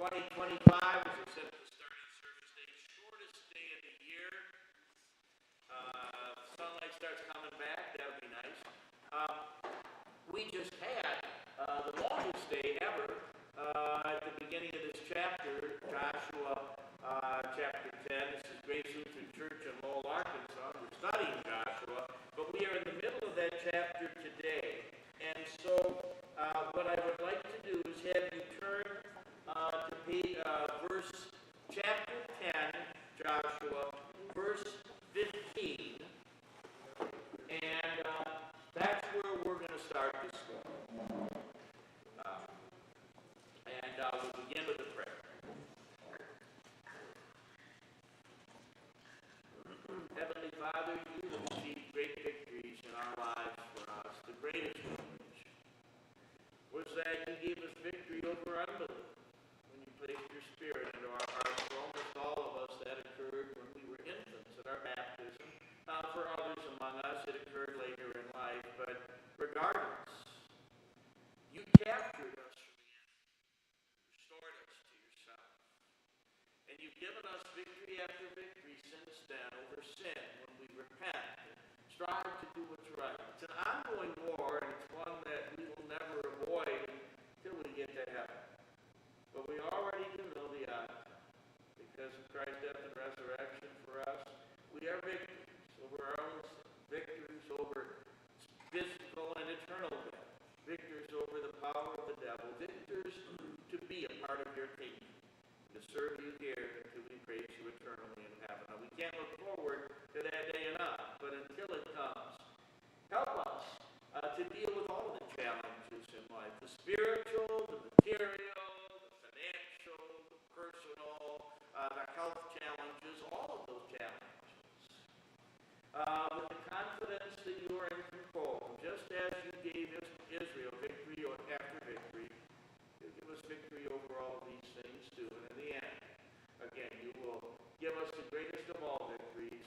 2025, as I said at the start of the service day, shortest day of the year. Sunlight starts coming back, that'll be nice. We just had the longest day ever at the beginning of this chapter, Joshua chapter 10. This is Grace Lutheran Church in Lowell, Arkansas. We're studying Joshua, but we are in the middle of that chapter today. And so what I would like to do is have you turn to verse chapter 10, Joshua, verse 15. And that's where we're going to start this morning. We'll begin with a prayer. Heavenly Father, you have achieved great victories in our lives for us. The greatest one was that you gave us victory over unbelief when you placed your Spirit into our hearts. For almost all of us, that occurred when we were infants at our baptism. For others among us, it occurred later in life. But regardless, you captured us from the enemy, restored us to yourself. And you've given us victory after victory since then over sin when we repent and strive to do what's right. It's an ongoing war, and it's one that we will never avoid until we get to heaven. But we already do know the outcome. Because of Christ's death and resurrection for us, we are victors over our own sin, victors over physical and eternal death, victors over the power of the devil, victors to be a part of your kingdom, to serve you here until we praise you eternally in heaven. Now, we can't look forward to that day enough, but until it comes, help us to deal with all of the challenges in life, the spiritual, the material, the financial, the personal, the health challenges, all of those challenges. With the confidence that you are in control, just as you gave Israel victory after victory, you'll give us victory over all of these things too. And in the end, again, you will give us the greatest of all victories,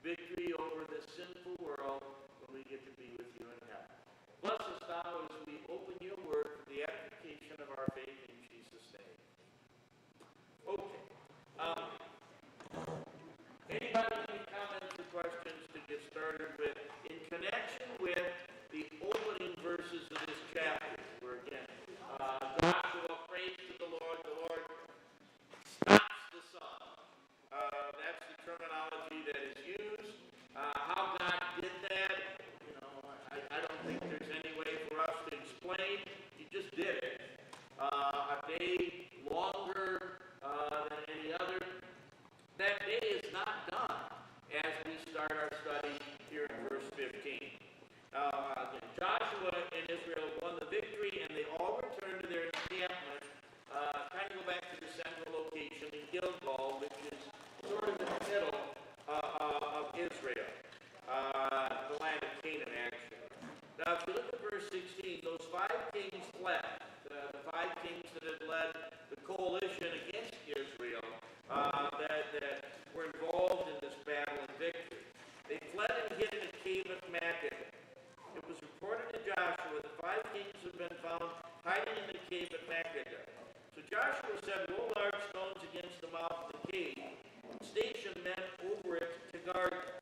victory over this sinful world when we get to be with you in heaven. Bless us now as we open your word for the application of our faith in Jesus' name. Okay. Anybody have any comments or questions to get started with in connection with the opening verses of this chapter? Where again, Joshua prays to the Lord stops the sun. That's the terminology that is used. How God did that, I don't think there's any way for us to explain. He just did it. A day longer than any other. That day is not done as we start our study here in verse 15. Joshua and Israel won the victory, and they all returned to their encampment. Kind of go back to the central location in Gilgal, which is sort of in the middle of Israel, the land of Canaan, actually. Now, if you look at verse 16, those 5 kings left, the 5 kings that had led the coalition against Israel, that were involved in this battle and victory. They fled and hid in a cave at Makkedah. It was reported to Joshua that 5 kings had been found hiding in the cave at Makkedah. So Joshua said, roll large stones against the mouth of the cave, and station men over it to guard it.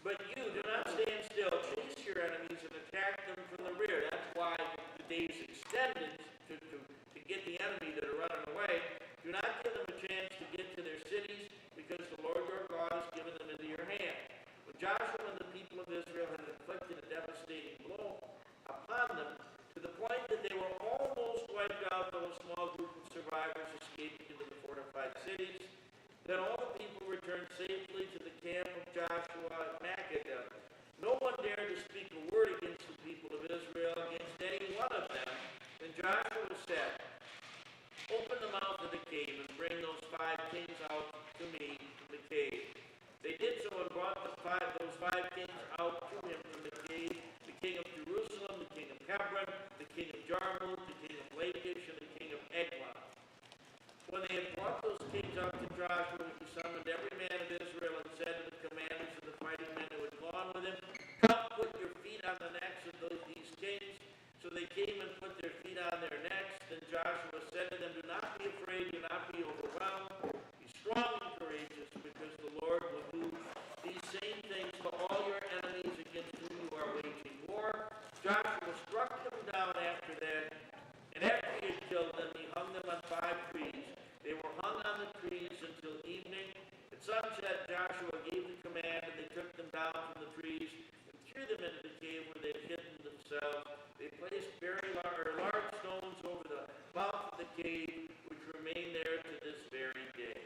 But you do not stand still. Chase your enemies and attack them from the rear. That's why the days extended to get the enemy that are running away. Do not give them a chance to get to their cities, because the Lord your God has given them into your hand. When Joshua and the people of Israel had inflicted a devastating blow upon them, to the point that they were almost wiped out, though a small group of survivors escaped into the fortified cities, then all the people returned safely to the camp of Joshua at Makkedah. No one dared to speak a word against the people of Israel, against any one of them. Then Joshua said, open the mouth of the cave and bring those 5 kings out to me from the cave. They did so and brought those 5 kings out to him from the cave, the king of Jerusalem, the king of Hebron, the king of Jarmuth, the king of Lachish, and the king of Eglon. When they had brought those kings out to Joshua, he summoned every man of Israel and said to the commanders of the fighting men who had gone with him, come, put your feet on the necks of these kings. So they came and put their feet on their necks. Then Joshua said to them, do not be afraid, do not be overwhelmed. Be strong and courageous, because the Lord will do these same things to all your enemies against whom you are waging war. Joshua struck them down after that, and after he had killed them, he hung them on 5 trees. They were hung on the trees until evening. At sunset, Joshua gave the command, and they took them down from the trees and threw them into the cave where they had hidden themselves. They placed large stones over the mouth of the cave, which remain there to this very day.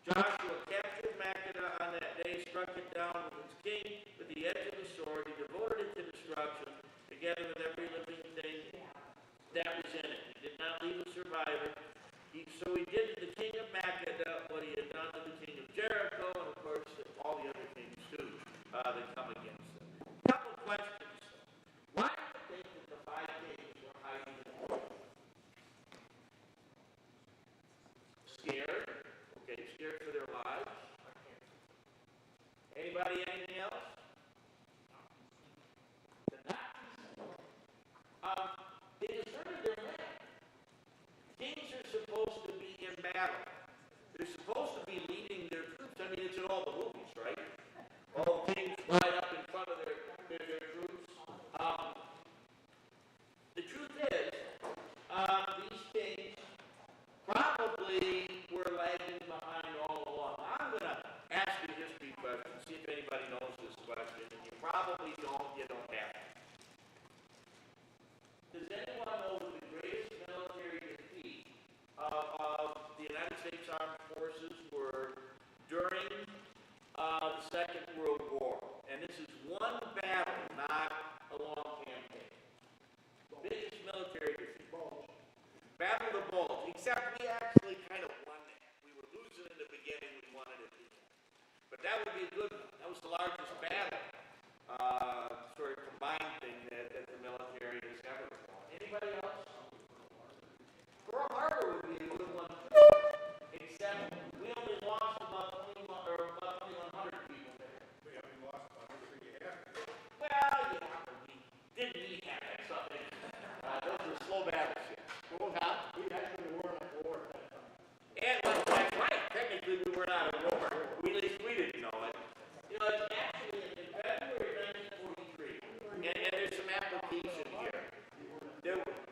Joshua captured Makkedah on that day, struck it down with its king with the edge of the sword. He devoted it to destruction, together with every living thing that was in it. He did not leave a survivor. So he did to the king of Makkedah what he had done to the king of Jericho, and of course all the other kings too that come against them. A couple of questions. Why do you think that the 5 kings were hiding in the cave? Scared? Okay, scared for their lives. Anybody, anything else? They deserted their land. Kings are supposed to be in battle. They're supposed to be leading their troops. I mean, it's in all the movies, right? All kings ride up in front of their troops. The truth is, these kings probably were lagging behind all along. I'm going to ask you a history question, see if anybody knows this question, and you probably don't, you don't have to. Does anyone know who the greatest military defeat of the United States Armed Forces were during the Second World War? And this is one battle, not a long campaign. The biggest military defeat. Battle of the Bulge. Except we actually kind of won that. We were losing in the beginning, we won it at the end. But that would be a good one. That was the largest battle, sort of combined thing that the military has ever won. Anybody else? Pearl Harbor would be a good one, except we only lost about 2100 people there. We only lost about 100 half. Well, yeah, we didn't need that something. Those were slow battles, yeah. Well, we actually weren't at war at that time. And that's right. Technically, we were not at war. At least we didn't know it. You know, it's actually in February 1943, and there's some application here.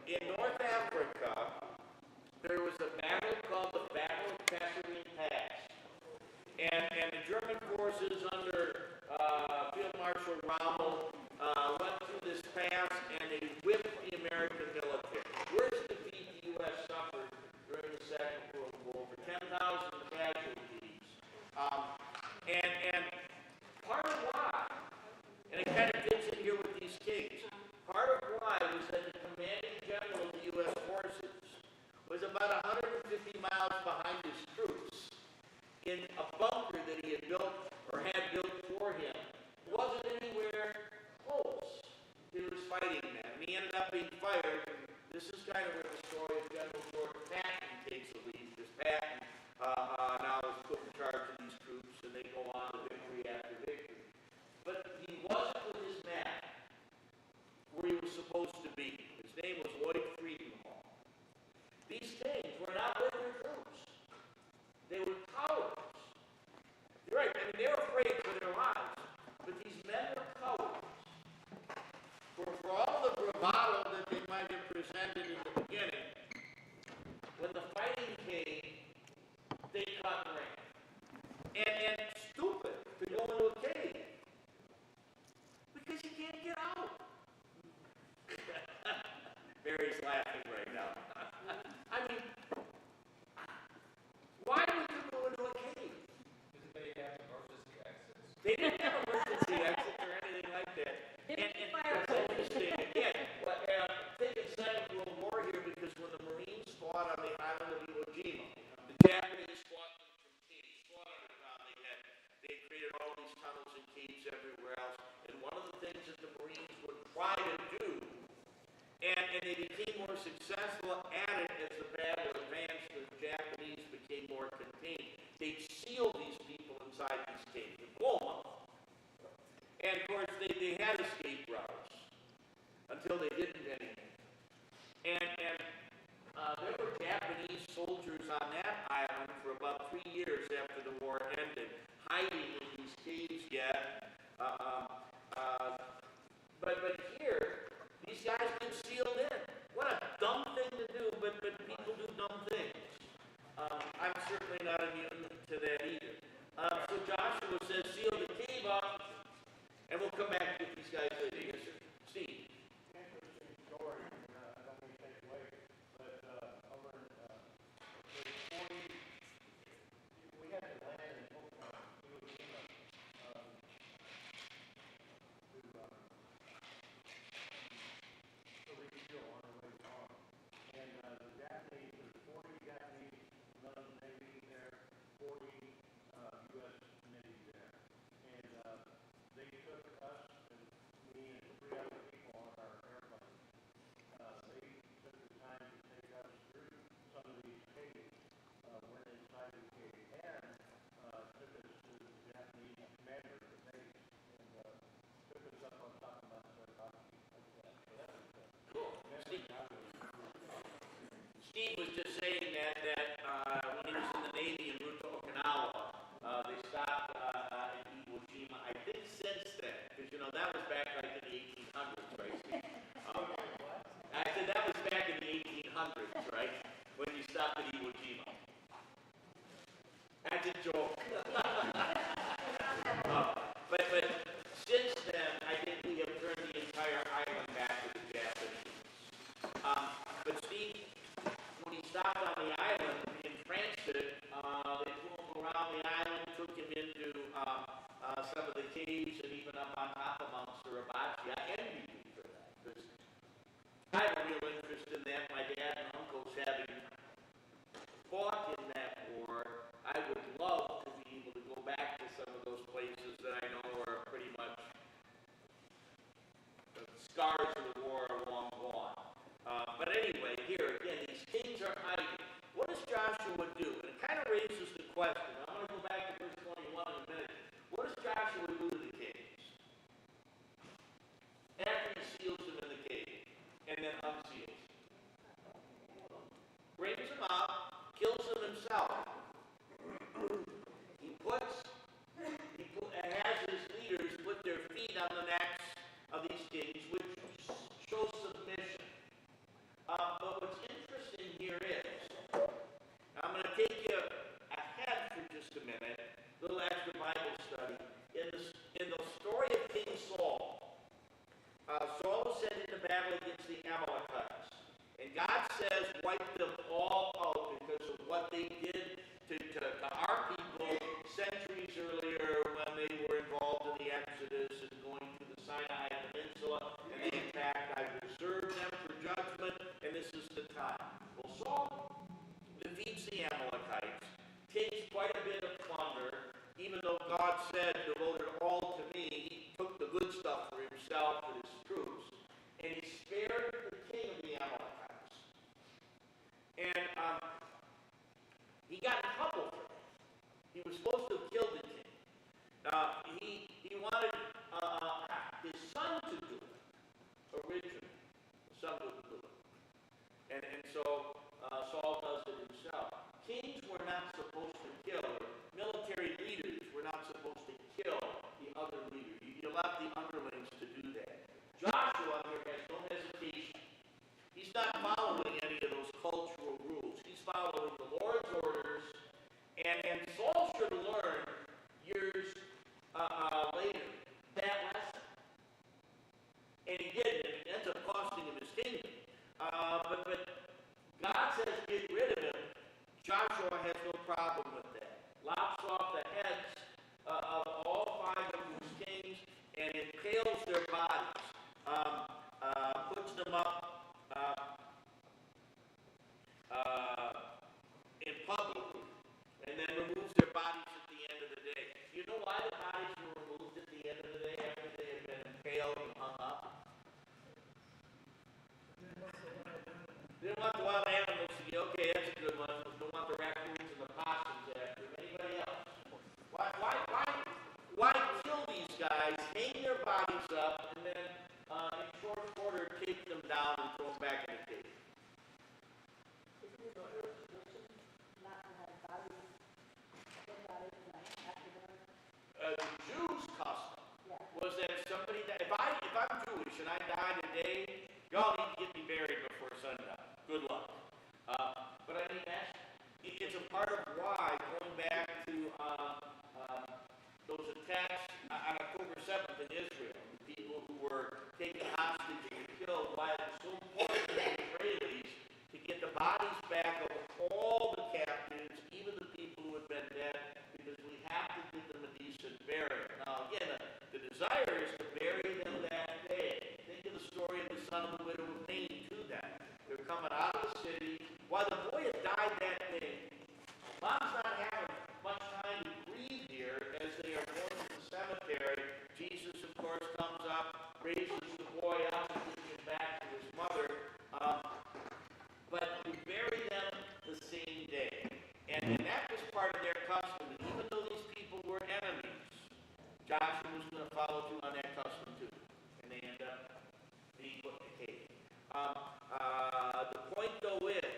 In North Africa, there was a battle called the Battle of Kasserine Pass. And the German forces under Field Marshal Rommel went through this pass, and they whipped the American military. Worst defeat the U.S. suffered during the Second World War, over 10,000 casualties. And part of why, and it kind of fits in here with these kings, part of why was that the commanding general of the U.S. forces was about 150 miles behind his troops in a bunker that he had built or had built for him. It wasn't anywhere close to his fighting men. And he ended up being fired. And this is kind of where the story of General George Patton takes the lead, because Patton now is put in charge of these troops, and they go on to victory after victory. But he wasn't with his men where he was supposed to be. His name was Lloyd Friedenhall. These kings were not with their troops. They were cowards. You're right, I mean, they were afraid for their lives. But these men were cowards. For all the bravado that they might have presented in the beginning, when the fighting came, they cut and ran. And stupid to go into a cave. Because you can't get out. Mary's laughing right now. I mean, why would you go into a cave? Because they have emergency exits. They didn't have emergency exits or anything like that. And it's interesting, again, take the Second World War here, because when the Marines fought on the island of Iwo Jima, the Japanese fought them from caves, fought underground. They created all these tunnels and caves everywhere else. And one of the things that the Marines would try to do, and they became more successful at it as the battle advanced, the Japanese became more contained. They'd seal these people inside these caves and blow them up. And of course, they had escape routes until they didn't anymore. And there were Japanese on that island for about 3 years after the war ended, hiding in these caves yet. But here, these guys get sealed in. What a dumb thing to do, but people do dumb things. I'm certainly not immune to that either. So Joshua says, seal the cave up, and we'll come back to these guys later. Yes, sir. Steve. Interesting story, I don't mean to take away, but over in, there's 40, we had to land in Oklahoma, Iwo Jima, to refuel on the way home. And the Japanese, there's 40 Japanese, none of the Navy there, 40 U.S. Navy there. And they took us, and me and 3 other people on our airplane. They took the time to take us through some of these caves, went inside the cave, and took us to the Japanese commander of the base, and took us up on top of Mount Sarakaki, like that. So that was Cool. memory I was Steve was just saying that when he was in the Navy en route to Okinawa, they stopped in Iwo Jima. I think since then, because that was back like in the 1800s, right, Steve? I said that was back in the 1800s, right, when you stopped at Iwo Jima. That's a joke. But since then, I think we have turned the entire island back to the Japanese. But Steve, when he stopped on the island in transit, they flew him around the island, took him into some of the caves, and even up on top of Mount Suribachi. I envy you for that, because I have a real interest in that. My dad and uncles having fought in that war. I would love to be able to go back to some of those places that I know are pretty much the scars of the war are long gone. But anyway, here again, these kings are hiding. What does Joshua do? And it kind of raises the question. I'm going to go back to verse 21 in a minute. What does Joshua do to the kings? After he seals them in the cave and then unseals. Brings them out, kills them himself. Has his leaders put their feet on the necks of these kings, which shows submission. But what's interesting here is, I'm going to take you ahead for just a minute, a little extra Bible study. In the story of King Saul, Saul was sent into battle against the Amalekites. And God says, wipe them all out because of what they did to our people centuries earlier when they were involved in the Exodus and going to the Sinai Peninsula and the attack. I reserved them for judgment, and this is the time. Well, Saul defeats the Amalekites, takes quite a bit of plunder, even though God said, devote it all to me. He took the good stuff for himself and his troops, and he spared the king of the Amalekites. And he got in trouble for that. He was supposed to have killed the king. He wanted his son to do it originally. The son wouldn't do it. And so Saul does it himself. Kings were not supposed to kill, or military leaders were not supposed to kill the other leader. You left the underlings to do that. Joshua here has no hesitation. He's not following any of those cultural rules. He's following the Lord's orders, and Saul should learn years later that lesson. And he did, and it ends up costing him his kingdom. But God says, get rid of him. Joshua has no problem with that. Lops off the heads of all 5 of his kings and impales their bodies. Puts them up in public, and then removes their bodies at the end of the day. You know why the bodies were removed at the end of the day after they had been impaled and hung up? They didn't want the wild animals to be, okay, that's a good one. They don't want the raccoons and the possums after them. Anybody else? Why kill these guys, hang their bodies up, and then in short order take them down and throw them back in the cave? part of why, going back to those attacks on October 7th in Israel, the people who were taken hostage and killed, why it was so important to the Israelis to get the bodies back of all the captives, even the people who had been dead, because we have to give them a decent burial. Now, again, the desire is to bury them that day. Think of the story of the son of the widow of Nain to that. They're coming out of the city. While the boy had died that day, mom's not having much time to grieve here as they are going to the cemetery. Jesus, of course, comes up, raises the boy up, and gives him back to his mother. But we bury them the same day. And that was part of their custom. And even though these people were enemies, Joshua was going to follow through on that custom too. And they end up being put to cave. The point, though, is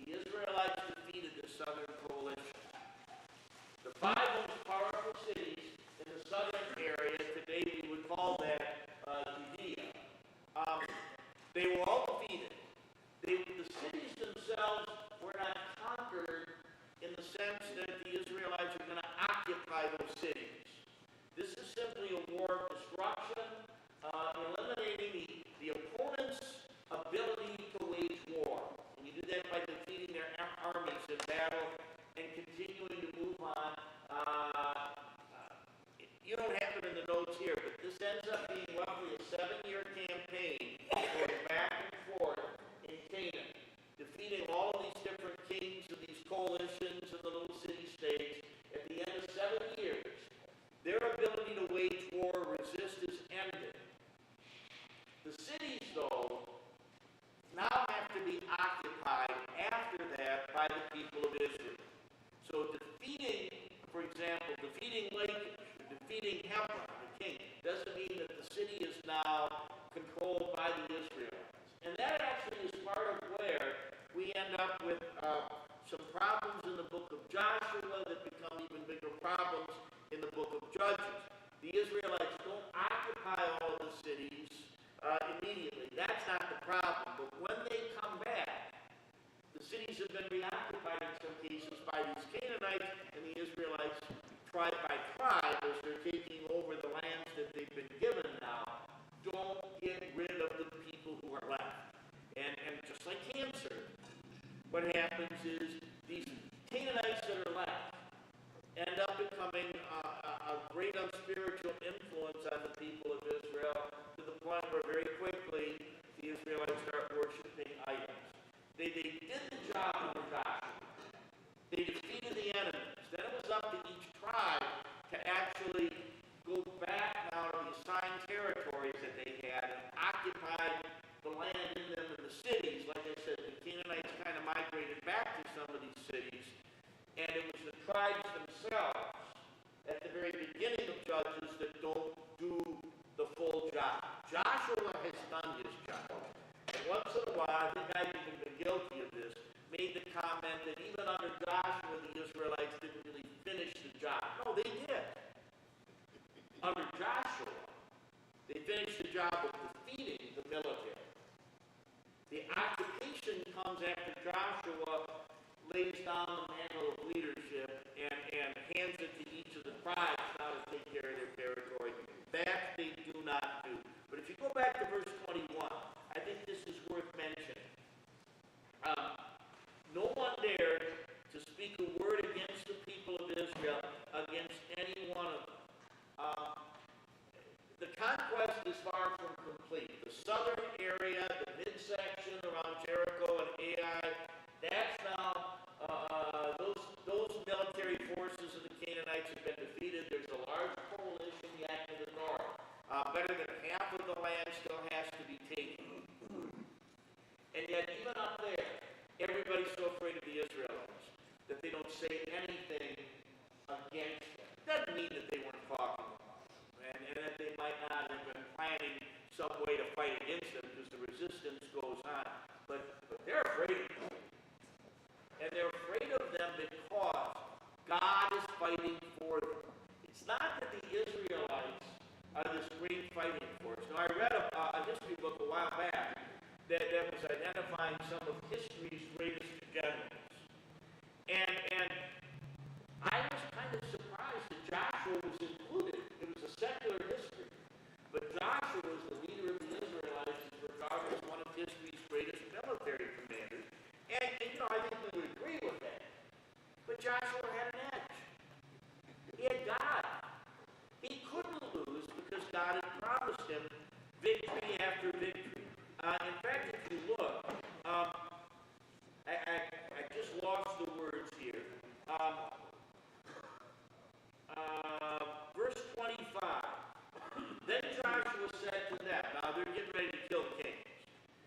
the Israelites defeated the southern coalition. The five most powerful cities in the southern area, today we would call that Judea, they were all defeated. The cities themselves were not conquered in the sense that the Israelites are going to occupy those cities. This is simply a war of destruction, eliminating the opponent's ability to wage war. And you do that by defeating their armies in battle and continuing to move on. You don't have it in the notes here, but this ends up being roughly a 7-year campaign going back and forth in Canaan, defeating all of these different kings of these coalitions of the little city-states. At the end of 7 years, their ability to wage war, resist, is ended. The cities, though, now have to be occupied after that by the people of Israel. So defeating, for example, defeating Lachish, defeating Hebron, the king, doesn't mean that the city is now controlled by the Israelites. And that actually is part of where we end up with some problems in the book of Joshua that become even bigger problems in the book of Judges. The Israelites don't occupy all of the cities immediately. That's not the problem. But when they come back, the cities have been reoccupied in some cases by these Canaanites, and the Israelites, tribe by tribe, as they're taking over the lands that they've been given now, don't get rid of the people who are left. And just like cancer, what happens is these Canaanites that are left end up becoming a great unspiritual influence on the people of Israel, to the point where very quickly the Israelites start worshiping idols. They did the job of Joshua. They defeated the enemies. Then it was up to each tribe to actually go back now to the assigned territories that they had and occupy the land in them and the cities. Like I said, the Canaanites kind of migrated back to some of these cities, and it was the tribes themselves at the very beginning of Judges that don't do the full job. Joshua has done his job. And once in a while, I think I've even been guilty of this, made the comment that even under Joshua, the Israelites didn't really finish the job. No, they did. Under Joshua, they finished the job of defeating the military. The occupation comes after Joshua lays down the mantle of leadership and hands it to each of the tribes now to take care of their territory. That they do not do. But if you go back to verse 21, I think this is worth mentioning. No one dared to speak a word against the people of Israel, against any one of them. The conquest is far from complete. The southern area, the midsection around Jericho and Ai, that's now, those military forces of the Canaanites have been defeated. There's a large coalition yet to the north. Better than half of the land still has to be taken. And yet, even up there, everybody's so afraid of the Israelites that they don't say anything against them. Doesn't mean that they weren't talking about them, and that they might not have been planning some way to fight against them, because the resistance goes on. But they're afraid of them. And they're afraid of them because God is fighting for them. It's not that the Israelites are this great fighting force. Now, I read a history book a while back that was identifying some of history's greatest generals. And Joshua had an edge. He had God. He couldn't lose because God had promised him victory after victory. In fact, if you look, I just lost the words here. Verse 25. Then Joshua said to them, now they're getting ready to kill kings.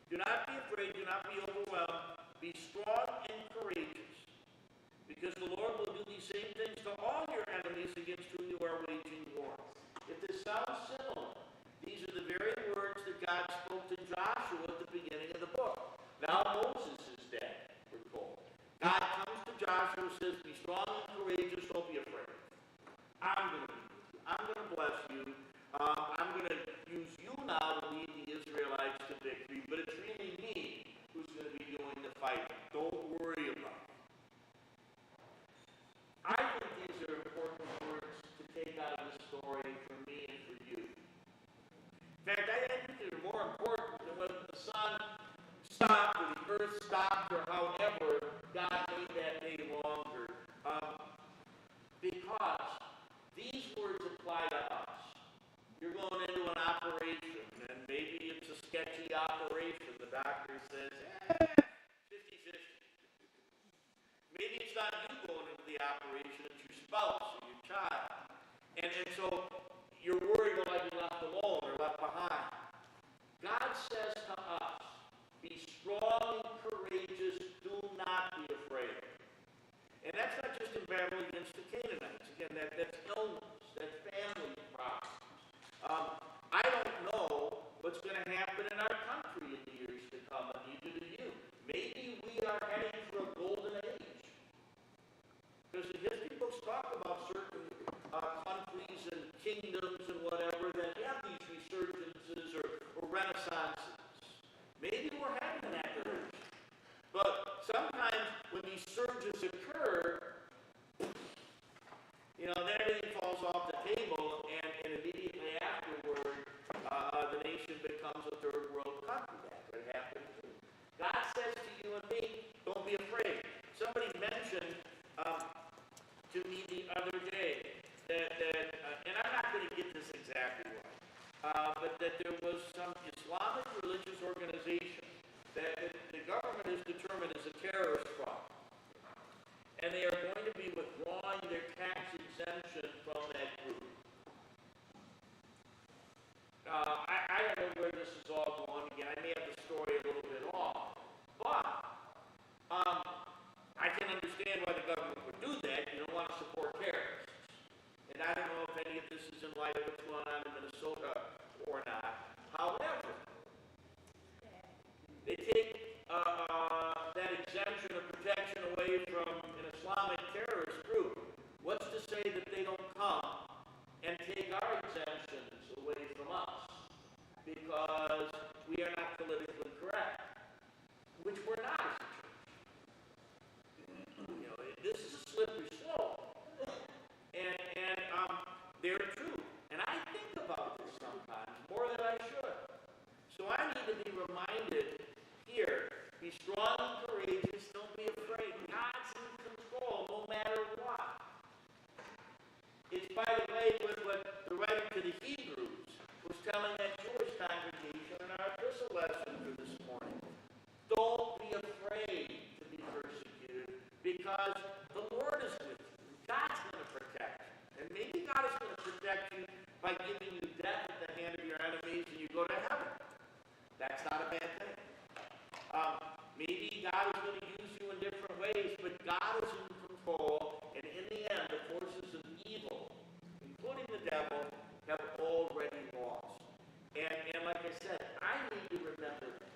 Do not be afraid, do not be overwhelmed. Be strong and courageous, because the Lord will do these same things to all your enemies against whom you are waging war. If this sounds similar, these are the very words that God spoke to Joshua at the beginning of the book. Now Moses is dead, we're told. God comes to Joshua and says, be strong and courageous, don't be afraid. I'm going to be with you. I'm going to bless you. I'm going to use you now to lead the Israelites to victory, but it's really me who's going to be doing the fighting. Don't worry about it. I think these are important words to take out of this story for me and for you. In fact, I think they're more important than whether the sun stopped or the earth stopped or however God made that day longer. Because these words apply to us. You're going into an operation, and maybe it's a sketchy operation. The doctor says, 50-50. Maybe it's not you going into the operation, it's your spouse or your child. And so you're worried you might be left alone or left behind. God says to us, be strong and courageous, do not be afraid. And that's not just in battle against the Canaanites. Again, that's illness, that's family problems. I don't know what's going to happen in our country in the years to come, and neither do you. Maybe we are heading for a golden age. Because the history books talk about certain countries and kingdoms and whatever that have these resurgences or renaissances. Maybe we're heading in that direction. But sometimes when these surges occur, then everything falls off the table, and immediately afterward, the nation becomes a third world country. That's what happened. God says to you and me, don't be afraid. Somebody mentioned to me the other day that and I'm not going to get this exactly right, but that there was some Islamic religious organization that the government has determined is a terrorist problem. And they are going to be withdrawing their tax exemption from that group. I don't know where this is all going. Again, I may have the story a little bit off. But I can understand why the government would do that. You don't want to support terrorists. And I don't know if any of this is in light of what's going on in Minnesota or not. However, they take that exemption or protection away from an Islamic terrorist group. What's to say that they don't come and take our exemptions away from us because we are not politically correct, which we're not as a church. This is a slippery slope, and they're true. And I think about this sometimes more than I should. So I need to be reminded here. Be strong and courageous. Don't be afraid. God's in control no matter what. It's, by the way, what the writer to the Hebrews was telling that Jewish congregation in our epistle lesson for this morning. Don't be afraid to be persecuted because the Lord is with you. God's going to protect you. And maybe God is going to protect you by giving you death at the hand of your enemies and you go to heaven. That's not a bad thing. Maybe God is going to use you in different ways, but God is in control, and in the end, the forces of evil, including the devil, have already lost. And like I said, I need to remember that.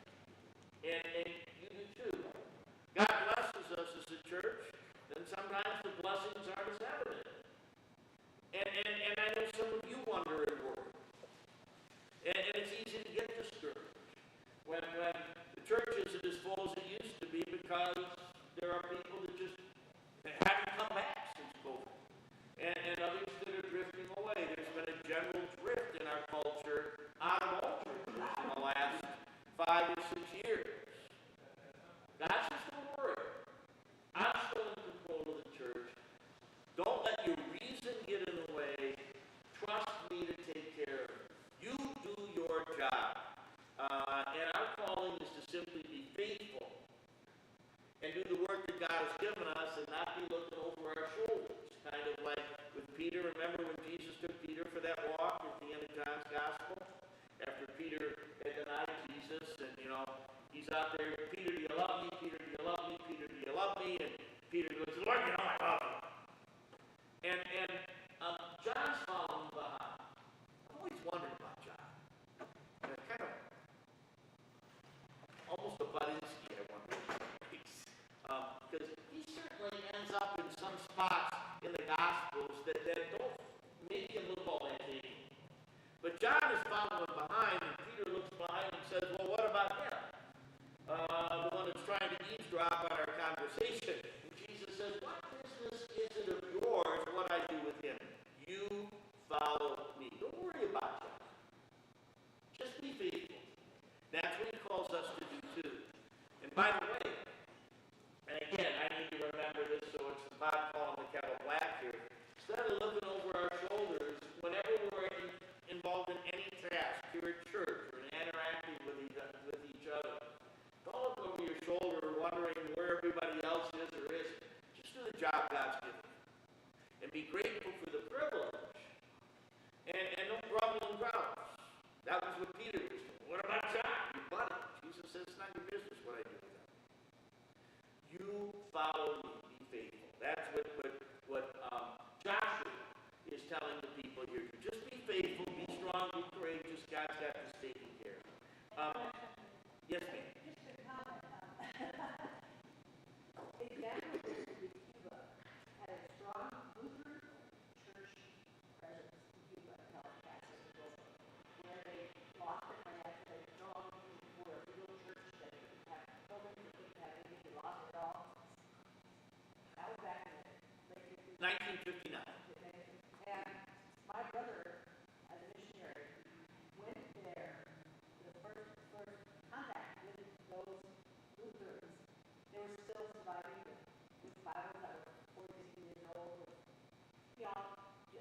And you do too. God blesses us as a church, and sometimes the blessings aren't as evident. And I know some of you wonder and worry. And it's easy to get discouraged when the church isn't as full as it used to be because there are people that just haven't come back since COVID. And others that are drifting away. There's been a general drift in our culture out of all churches in the last 5 or 6 years. God's just don't worry. I'm still in control of the church. God has given us and not be looking over our shoulders. Kind of like with Peter. Remember when Jesus took Peter for that walk at the end of John's Gospel? After Peter had denied Jesus, and he's out there, Peter, do you love me? Peter, do you love me? Peter, do you love me? And Peter goes, Lord, I love you. And John's following behind. I've always wondered about John. Kind of almost a Budinsky, I wonder. Because he certainly ends up in some spots in the Gospels that don't make him look all that big. But John is following behind, and Peter looks behind and says, well, what about him? The one that's trying to eavesdrop on our conversation. And Jesus says, what business is it of yours what I do with him? You follow me. Don't worry about John. Just be faithful. That's what he calls us to do too. And by the way, and again, I need to remember this so it's the pot calling the kettle black here. Instead of looking over our shoulders, whenever we're involved in any task here at church or interacting with each other, don't look over your shoulder wondering where everybody else is or isn't. Just do the job God's given you. And be grateful for the privilege. And don't grumble and grouse. That was what Peter was doing. What about John? Your buddy. Jesus says it's not your business what I do with them. You follow me. Be faithful. That's what Joshua is telling the people here. Just be faithful. Be strong. Be courageous. God's got this taken care of. Yes, ma'am. Just a comment. Example, Cuba had a strong Lutheran church presence in Cuba and El Paso, where they lost it right after they strong were a real church that didn't have buildings, that didn't have anything, they lost it all. That was back in the late 1959. And my brother, as a missionary, went there. The first contact with those Lutherans, they were still surviving with Bibles that were 40 years old.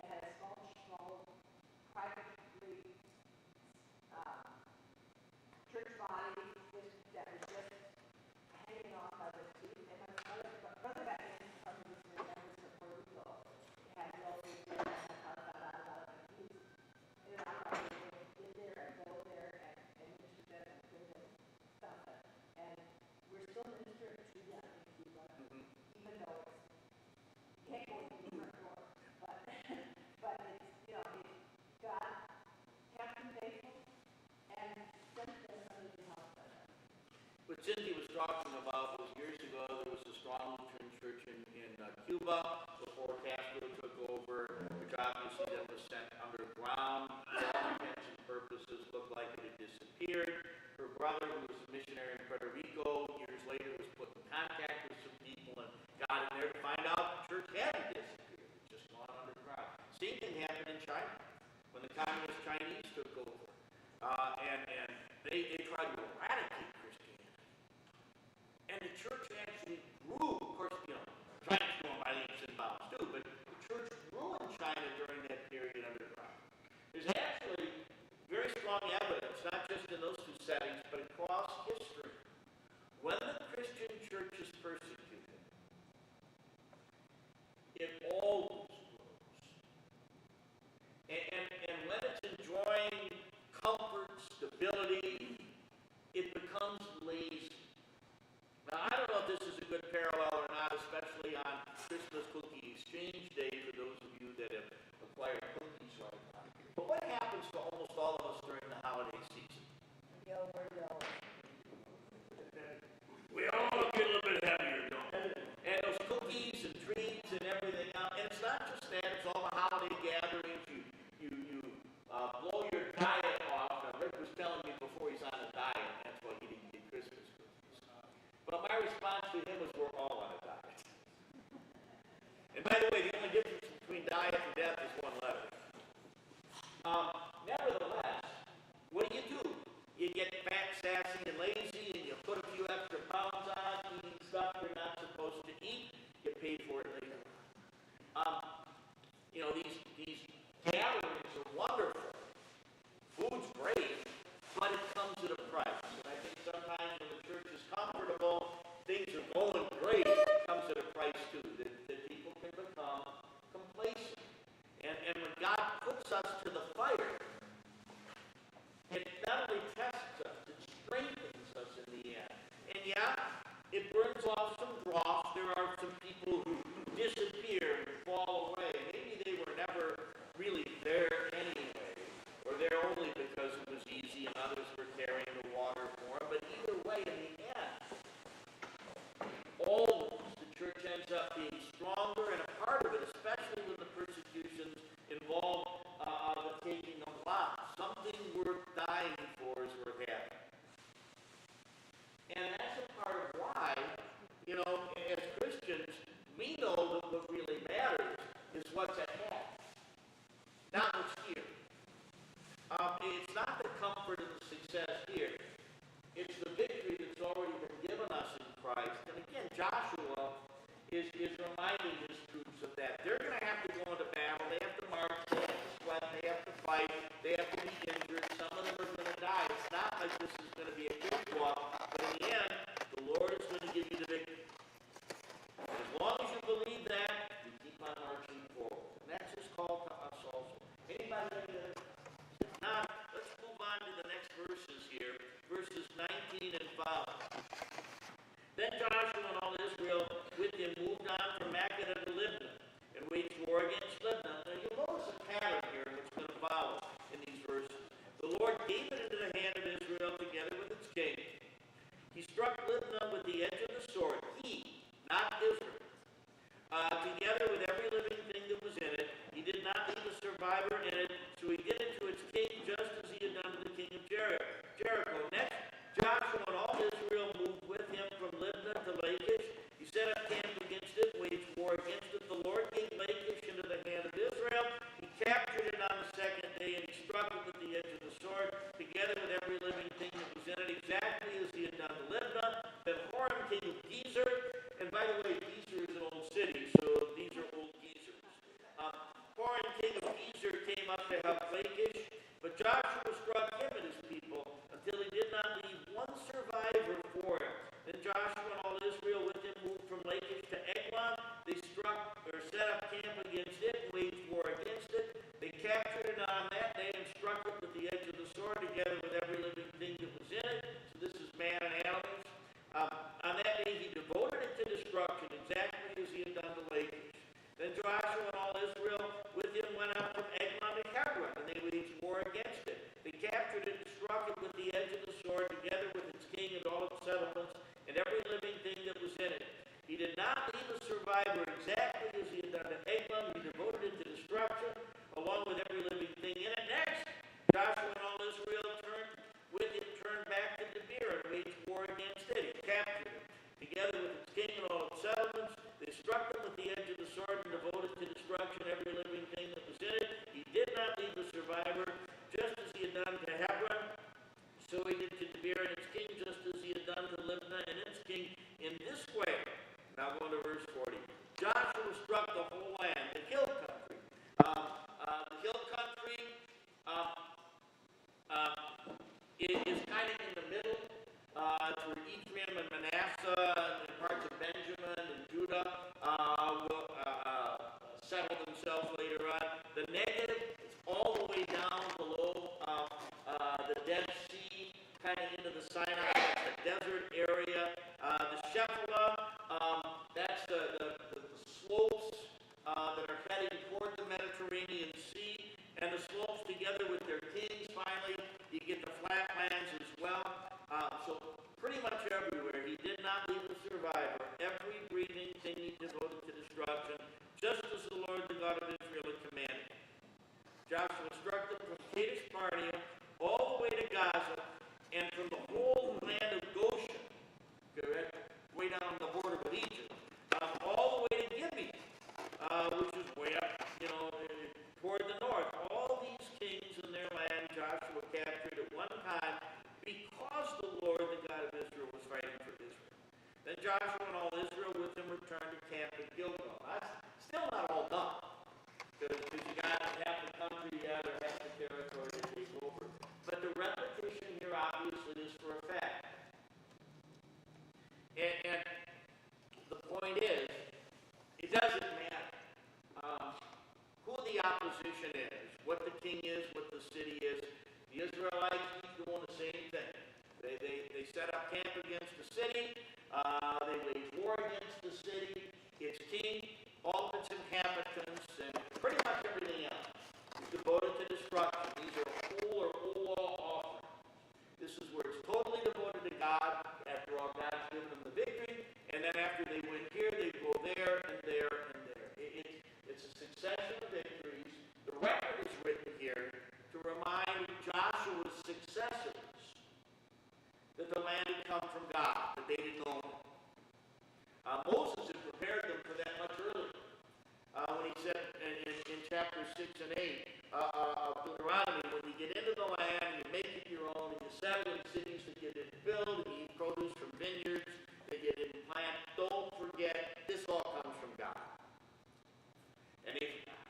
Had a small, privately church body that was just hanging off by the seat. And my brother back then, from this remembrance of Puerto Rico, had no idea about it. And I thought they get there and go there and minister them and do this stuff. And we're still ministering to them in Cuba, even though you can't go in the front door. But it's, God kept them faithful and sent them somebody to help them. What Cindy was talking about was years ago there was a strong Lutheran church in Cuba before Castro took over, which obviously then was sent underground. For all intents and purposes, looked like it had disappeared. Her brother, who was a missionary in Puerto Rico, years later was put in contact with some people and got in there to find out the church hadn't disappeared. It's just gone underground. Same thing happened in China when the communist Chinese took over. And they tried to eradicate Christianity. And the church actually grew. Of course, China's going by leaps and bounds too, but the church grew in China during that period underground. There's actually very strong evidence, not just in those two settings, but across history. When the Christian church is persecuted, it always grows. And when it's enjoying comfort, stability, it becomes lazy. Now, I don't know if this is a good parallel or not, especially on Christmas Cookie Exchange Day for those of you that have acquired cookies right now. But what happens to almost all of us during the holiday season? We all get a little bit heavier, don't we? And those cookies and treats and everything else. And it's not just that, it's all the holiday gatherings. You blow your diet off. Now, Rick was telling me before he's on a diet, that's why he didn't get Christmas cookies. But my response to him was, we're all on a diet. And by the way, the only difference between diet and death is one letter. Nevertheless, what do? You get fat, sassy, and lazy, and you put a few extra pounds on, eating stuff you're not supposed to eat, get paid for it later. These gatherings are wonderful. Food's great, but it comes at a price. And I think sometimes when the church is comfortable, things are going great, it comes place too, that people can become complacent. And when God puts us to the fire, it not only tests us, it strengthens us in the end. And yeah, it burns off some dross. There are some people who disappear and fall away. Maybe they were never really there anyway, or there only because it was easy and others were carrying the water for them. But either way, in the end, always the church ends up being stronger and a part of it, especially when the persecutions involve the taking of lives. Something worth dying for is worth having. And that's a part of why, as Christians, we know that what really matters is what's ahead, not what's here. It's not the comfort and the success here. It's the victory that's already been given us in Christ. And again, Joshua is reminding his troops of that. They're going to have to go into battle. They have to march. They have to sweat. They have to fight. They have to be injured. Some of them are going to die. It's not like this is going to be a cakewalk. But in the end, the Lord is going to give you the victory. And as long as you believe that, you keep on marching forward. And that's his call to us also. Anybody? If not, let's move on to the next verses here. Verses 19 and following. Then Joshua and all Israel with him moved on from Makkedah to Libnah and waged war against Libnah. Now you'll notice a pattern here in what's going to follow in these verses. The Lord gave it into the hand of Israel together with its king. He struck Libnah with the edge of the sword. He, not Israel. Together with every living thing that was in it. He did not leave a survivor in it, so he did it to its king just as he had done to the king of Jericho. Next, Joshua and all Israel moved with him from Libnah to Lachish. He set up camp against it, waged war against it. The Lord gave Lachish into the hand of Israel. He captured it on the second day, and he struck it with the edge of the sword, together with every living thing that was in it, exactly as he had done to Libnah. Then Horam, king of Gezer, and by the way, Gezer is an old city, so these are old Gezers. Horam, king of Gezer, came up to help Lachish, but Joshua struck him and his people until he did not leave one survivor for him. Then Joshua and all Israel with him moved from Lachish to Eglon. They struck or set up camp against it and waged war against it. They captured it on that day and struck it with the edge of the sword, together with every living thing that was in it. So this is man and animals. On that day he devoted it to destruction, exactly as he had done to Lachish. Then Joshua and all Israel with him went up from Eglon to Hebron, and they waged war against it. They captured it and struck it with the edge of the sword, together with its king and all its settlements, and every living thing that was in it. He did not leave a survivor, exactly as he had done to Eglon. He devoted it to destruction, along with every living thing in it. Next, Joshua and all Israel turned back to Debir and waged war against it. He captured it, together with its king and all its settlements. They struck them with the edge of the sword and devoted to destruction every living thing that was in it. He did not leave a survivor, just as he had done to Hebron. So he did to Debir and its king, just as he had done to Libnah and its king. In this way, now going to verse 40, Joshua struck the whole land, the hill country. The hill country is kind of in the middle. It's where Ephraim and Manasseh and parts of Benjamin and Judah will settle themselves later on. The Negev is all the way down below the Dead Sea, kind of into the Sinai, the desert area. The Shephelah, that's the slopes that are heading toward the Mediterranean Sea, and the slopes together with their kings. Finally, you get the flatlands as well. So pretty much everywhere, he did not leave a survivor. Every breathing thing he devoted to destruction, just as the Lord, the God of Israel, had commanded. Joshua struck them from Kadesh Barnea all the way to Gaza, and from the whole land of Goshen, way down the border with Egypt, all the way to Gibeon, which is way up, toward the north. All these kings in their land Joshua captured at one time, because the Lord, the God of Israel, was fighting for Israel. Then Joshua and all Israel with him returned to camp at Gilgal. That's still not all done, because you got half the country yet or half the territory to take over. But the repetition here obviously is for a fact. And the point is doesn't matter who the opposition is, what the king is, what the city is. The Israelites keep doing the same thing. They set up camp against the city. They wage war against the city. Its king, all of its inhabitants, and pretty much everything else is devoted to destruction. These are whole or all offerings. This is where it's totally devoted to God. After all, God's given them the victory. And then after they win here, they go there and there and there. It's a succession of victories. The record is written here to remind Joshua's successors that the land had come from God, that they didn't own it. Moses had prepared them for that much earlier. When he said in chapters 6 and 8 of Deuteronomy, when you get into the land, you make it your own, and you settle in cities that you didn't build, and you eat produce from vineyards that you didn't plant, don't forget, this all comes from God. And they forgot.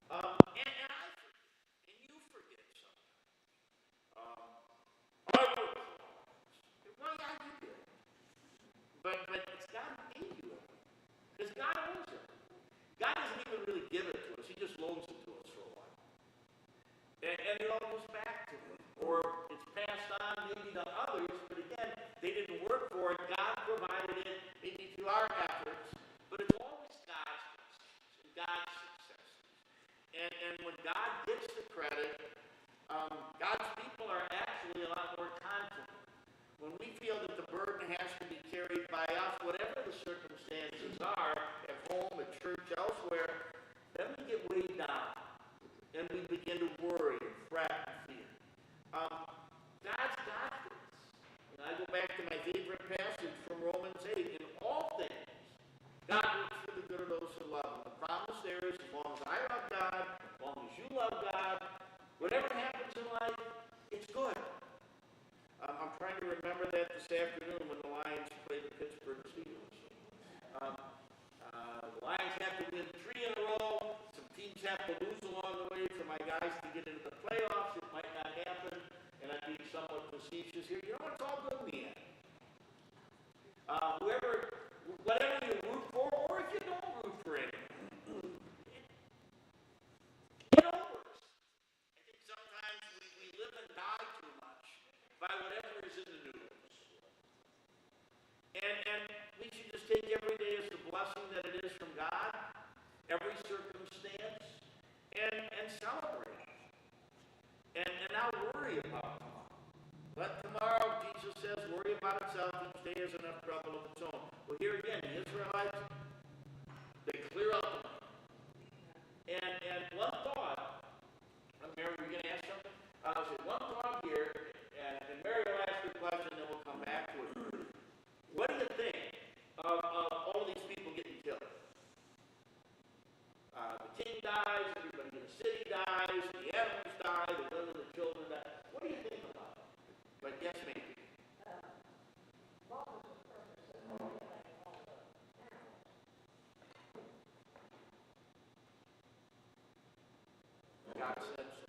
And I forget. And you forget something. I work for it. Well, yeah, you do. But it's God who gave you it. Because God owns it. God doesn't even really give it to us. He just loans it to us for a while. And it all goes back to him. Or it's passed on maybe to others, but again, they didn't work for it. God provided it, maybe through our efforts. But it's always God's blessings and God's successes. And when God gets the credit, God's people are actually a lot more confident. When we feel that the burden has to be carried by us, whatever the circumstances are, at home, at church, elsewhere, then we get weighed down. And we begin to worry and fret and fear. God's got this. And I go back to my favorite passage from Romans 8. In all things, God works for the good of those who love him. The promise there is, as long as I love God, as long as you love God, whatever happens in life, it's good. I'm trying to remember that this afternoon when the Lions played the Pittsburgh Steelers. The Lions have to win 3 in a row. Some teams have to lose along the way for my guys to get into the playoffs. It might not happen, and I'm being somewhat facetious here. You know, it's all good in the end. Whatever you root for, or if you don't root for anything, get over it. I think sometimes we live and die too much by whatever is in the news. And we should just take every day as the blessing that it is from God, every circumstance, and celebrate. And not worry about tomorrow. Let tomorrow, Jesus says, worry about itself. Each day has enough trouble of its own. Well, here again, the Israelites, they clear up the money. And one thought, Mary, were you going to ask something? So one thought here, and Mary will ask the question, then we'll come back to it. What do you think of all these people getting killed? The king dies, everybody in the city dies, the animals die, the women, the children die. What do you think about it? But yes, maybe. God said so.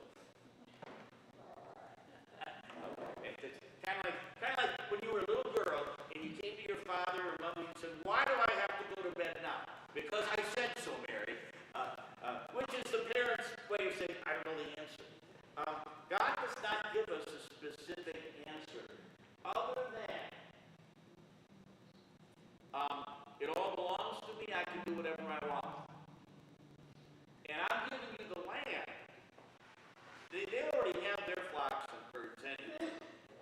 It's kind of like when you were a little girl and you came to your father or mother and said, "Why do I have to go to bed now?" "Because I said so, Mary." Which is the parents' way of saying, "I don't know the answer." God does not give us a specific answer other than it all belongs to me. I can do whatever I want. And I'm giving you the land. They already have their flocks and herds anyway.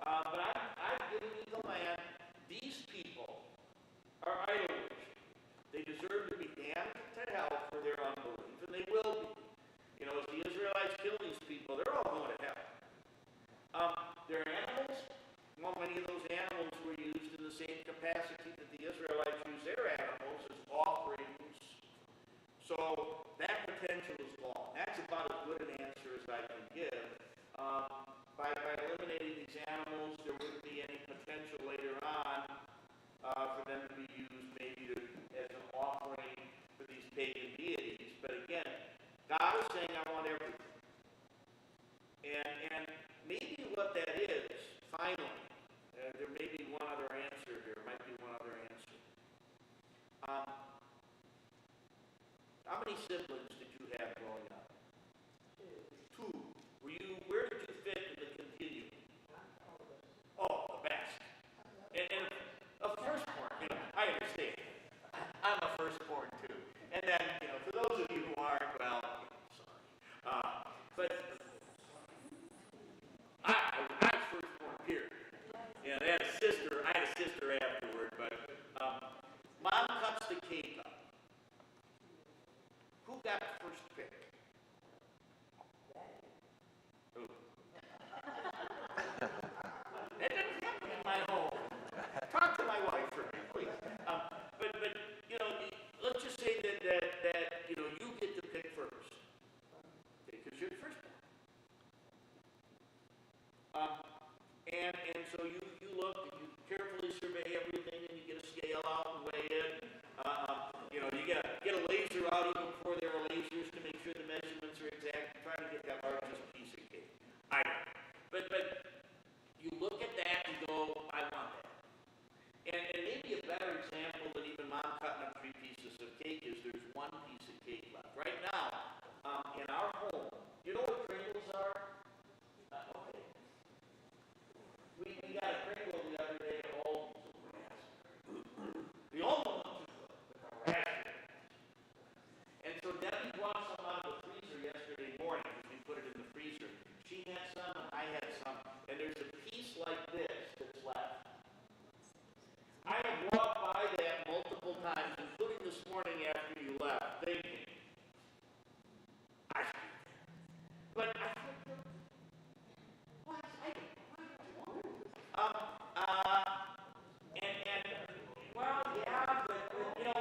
But I've given you the land. These people are idol worship. They deserve to be damned to hell for their unbelief, and they will be. You know, as the Israelites kill these people, they're all going to hell. Their animals, well, many of those animals were used in the same capacity that the Israelites used their animals as offerings. So that potential is gone. That's about as good an answer as I can give. By eliminating these animals, there wouldn't be any potential later on for them to be used maybe as an offering for these pagan deities. But again, God is saying, I want everything. And maybe what that is, finally, there may be one other answer here. Might be one other answer. How many siblings did you have growing up? Two. Where did you fit in the continuum? Oh, the best. And a firstborn, I understand. I'm a firstborn too. And then, for those of you who aren't, well, sorry. But I was firstborn, period. I had a sister afterward, but Mom cuts the cake up. Who got the first pick? Who? That doesn't happen in my home. Talk to my wife for me, please. But let's just say that you get to pick first, because you're the first one. And so you look and you carefully survey everything, and you get a scale out and weigh it. You get a laser out even before there are lasers to make sure the measurements are exact. You're trying to get that largest piece of cake. But you look at that and go, I want that. And maybe a better example than even Mom cutting up 3 pieces of cake is there's 1 piece of cake left. Right now, in our home, you know what Pringles are? Okay. We got a Pringle the other day at home. The only one too good. And so Debbie brought some out of the freezer yesterday morning because we put it in the freezer. She had some and I had some. And there's a piece like this that's left. I have walked by that multiple times, including this morning after you left, thinking, but I think, what? Well, yeah, but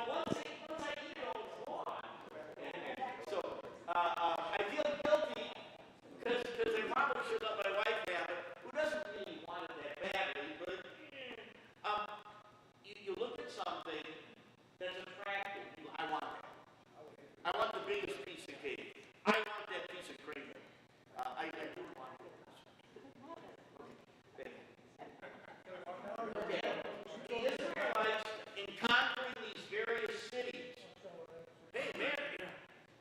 once I eat it, it's gone. So, I feel guilty because I probably should let my wife have it, who doesn't really want it that badly, but you look at something that's attractive. I want that. I want the biggest piece of cake. I want that piece of cream. I do want it. Okay. The Israelites, in conquering these various cities, hey man,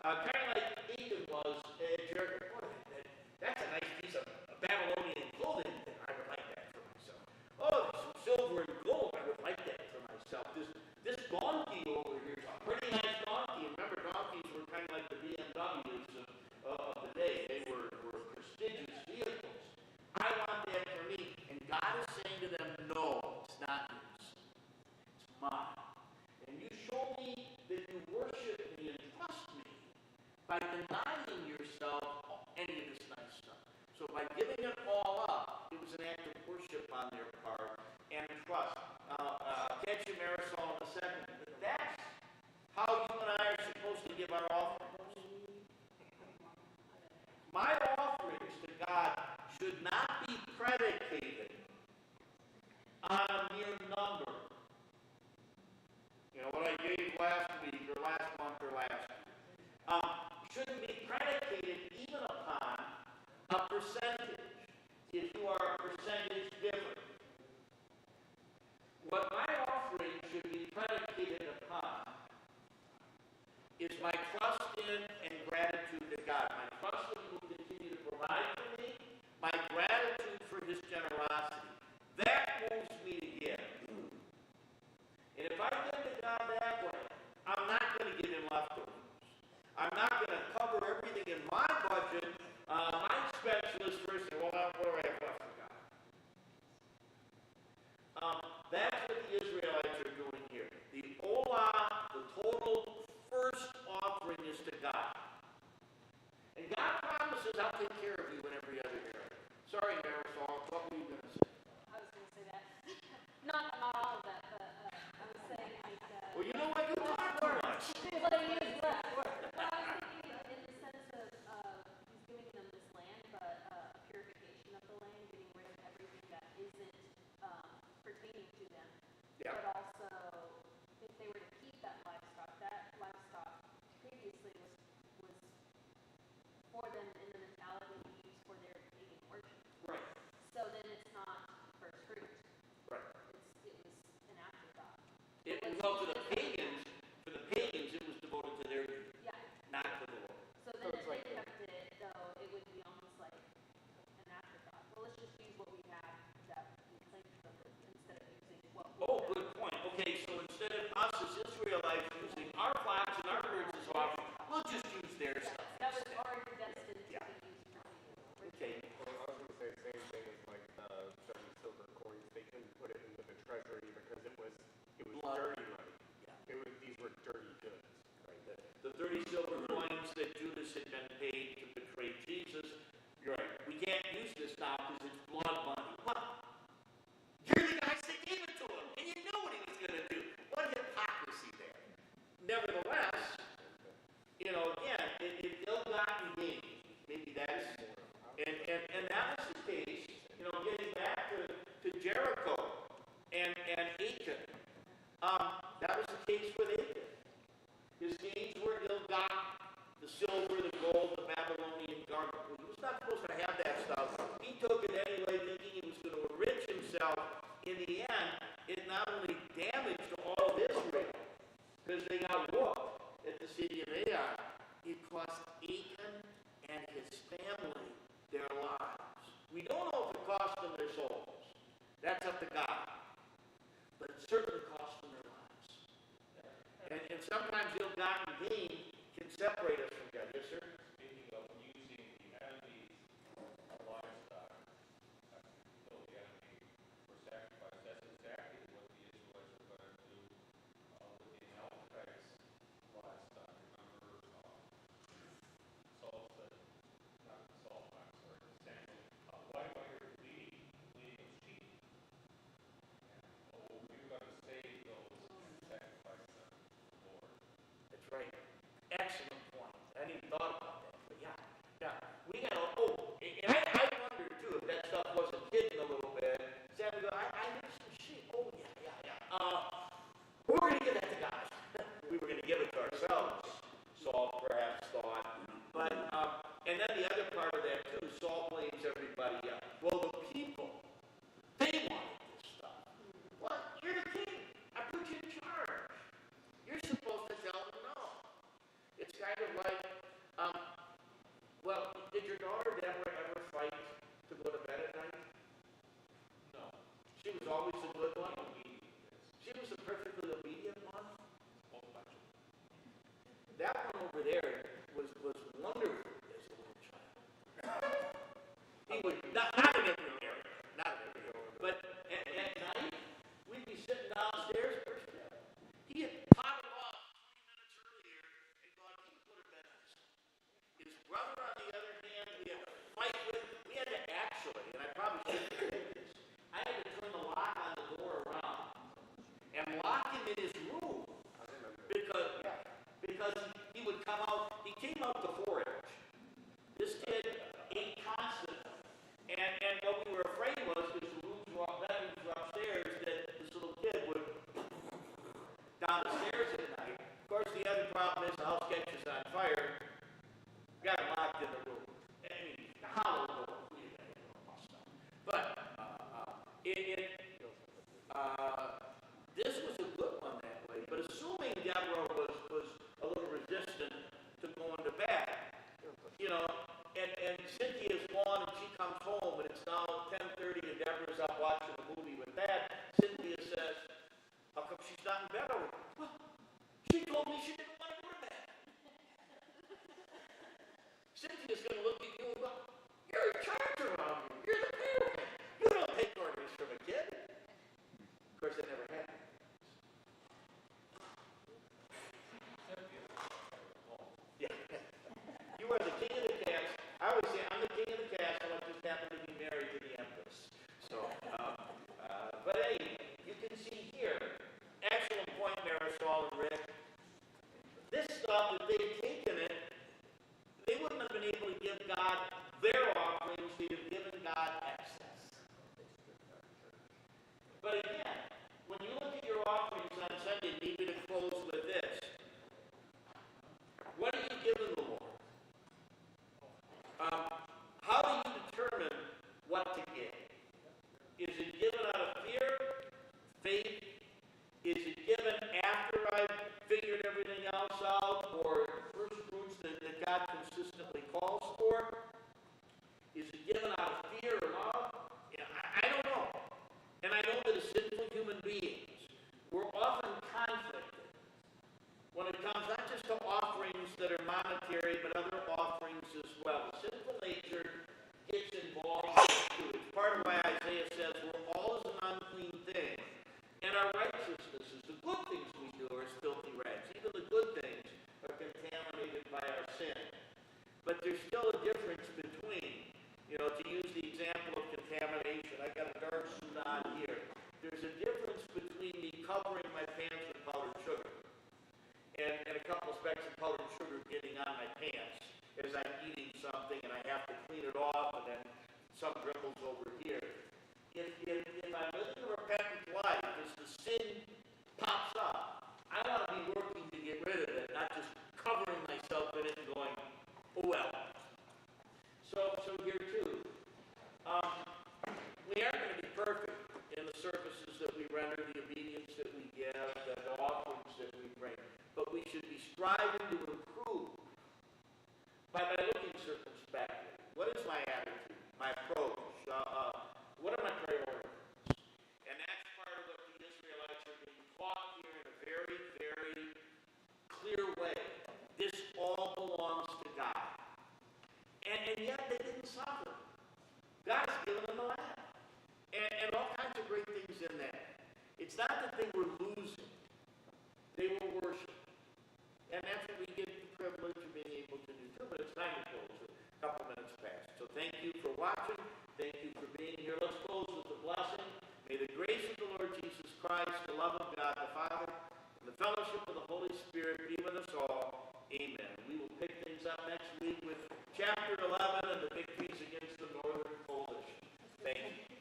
kind of like Achan was at Jericho. That's a nice piece of Babylonian clothing. I would like that for myself. Oh, some silver and gold. I would like that for myself. This donkey over here is a pretty nice donkey. Remember, donkeys were kind of like the BMWs of the day. They were prestigious vehicles. I want that for me. And God is saying to them, no, it's not yours. It's mine. And you show me that you worship me and trust me by denying yourself any of this nice stuff. So by giving it all up, it was an act of worship on their part and trust. Catch you, Marisol, in a second. But that's how you and I are supposed to give our offerings. My offerings to God should not be predicated on a mere number. What I gave last week or last month or last year. Shouldn't be predicated even upon a percentage, if you are a percentage giver. What my offering should be predicated upon is my trust in and gratitude to God. My trust that He will continue to provide for me, my gratitude for His generosity. That moves me to give. And if I give to God that way, I'm not going to give Him leftovers. I'm not going to cover everything in my budget, my expense list first, and what do I have left for God? That's what the Israelites are doing here. The Olah, the total first offering is to God. And God promises, I'll take care of you in every other area. Sorry, Marisol, what were you going to say? I was going to say that. Not all of that, but I was saying that... Well, you know what? You talk too much. Well, I use that word. Well, I was thinking in the sense of He's giving them this land, but a purification of the land, getting rid of everything that isn't pertaining to them. Yeah. But also, if they were to keep that livestock previously was for them in the mentality used for their pagan worship. Right. So then it's not first fruit. Right. It was an afterthought. Well, for the pagans, it was devoted to their... Yeah, dirty money. These were dirty goods. Right. The 30 silver coins that Judas had been paid to betray Jesus. You're right. We can't use this now because it's blood money. What? You're the guys that gave it to him, and you knew what he was going to do. What hypocrisy there. Nevertheless, again, if ill-gotten gain, maybe that is more. And that was the case, getting back to Jericho and Achan. That was the case with Achan. His gains were ill-gotten. The silver, the gold, the Babylonian garment. He was not supposed to have that stuff. He took it anyway, thinking he was going to enrich himself. In the end, it not only damaged all of Israel, because they got whooped at the city of Ai, it cost Achan and his family their lives. We don't know if it cost them their souls. That's up to God. But it certainly cost them their lives. And sometimes ill-gotten gain can separate us from God. Yes, sir? Speaking of using the enemy's livestock to kill the enemy for sacrifice, that's exactly what the Israelites were going to do with the Amalekites' livestock. Remember, Saul said, not Saul, I'm sorry, Samuel, why are you bleeding of sheep? And, we're going to save those and sacrifice them to the Lord. That's right. Excellent point. I hadn't even thought about that. But yeah. We had and I wonder too if that stuff wasn't hidden a little bit. Samuel, I heard some sheep. Oh, yeah. Who were going to give that to God? We were going to give it to ourselves, Saul perhaps thought. But, and then the other part of that too, Saul blames everybody else. Well, the people, they wanted this stuff. Well, you're the king. I put you in charge. You're supposed to tell them no. It's kind of like, well, did your daughter Deborah ever fight to go to bed at night? No. She was always a good one. She was a perfectly obedient one. That one over there was wonderful as a little child. He would, not in every area, but at night, we'd be sitting downstairs, he had potted off 20 minutes earlier and gone, he put her bed on. His brother, on the other hand, we had to fight with. We had to actually, and I probably shouldn't have did this, I had to turn the lock on the door around and lock him in his room because he would come out. He came out to forage. This kid ate constantly, and what we were afraid was because the bedrooms were upstairs that this little kid would down the stairs at night. Of course, the other problem is the house catches on fire. Got him locked in the room. I mean, hollow door. But this was a good one that way. But assuming Deborah was a little resistant to going to bed, and Cynthia's gone and she comes home and it's now 10:30 and Deborah's up watching a movie with Dad. Cynthia says, "How come she's not in bed already?" "Well, she told me she didn't want to go to bed." Cynthia's going to look at you and go, "You're in charge around here. You're the parent. You don't take orders from a kid." Of course, that never happened. Yeah. You are the king of the cast. I always say, I'm the king of the cast, and I just happen to be married to the empress. So, but anyway, you can see here, excellent point, Marisol and Rick. This stuff, if they'd taken it, they wouldn't have been able to give God their offerings, they'd have given God excess. But again, when you look at your offerings on Sunday, maybe to close with this, what are you giving the Lord? How do you determine what to give? Is it given out of fear, faith? Is it given after I've figured everything else out, or first fruits that God consistently calls for? Is it given out of fear or love? I don't know. And I know that as sinful human beings, we're often conflicted when it comes not just to offerings that are monetary, but other offerings as well. The sinful nature gets involved too. It's part of why Isaiah says we're all as an unclean thing, and our righteousness is the good But there's still a difference between, to use the example of contamination, I got a dark suit on here. There's a difference between me covering my pants with powdered sugar and a couple specks of powdered sugar getting on my pants as I'm eating something and I have to clean it off and then some dribbles over here. If I'm living a repentant life, as the sin pops up, I want to be working to get rid of it, not just covering myself in it and going, oh well. So here too, we aren't going to be perfect in the services that we render, the obedience that we give, the offerings that we bring, but we should be striving to improve by looking circumspectly. What is my attitude, my approach? What are my priorities? And that's part of what the Israelites are being taught here in a very, very clear way. This all belongs to God. And yet they didn't suffer. God has given them the land. And all kinds of great things in that. It's not that they were losing. They were worshiping. And that's what we get the privilege of being able to do too. But it's time to close. A couple minutes past. So thank you for watching. Thank you for being here. Let's close with a blessing. May the grace of the Lord Jesus Christ, the love of God the Father, and the fellowship of the Holy Spirit be with us all. Amen. We will pick things up next week with chapter 11 and the victories against the Northern Coalition. Thank you.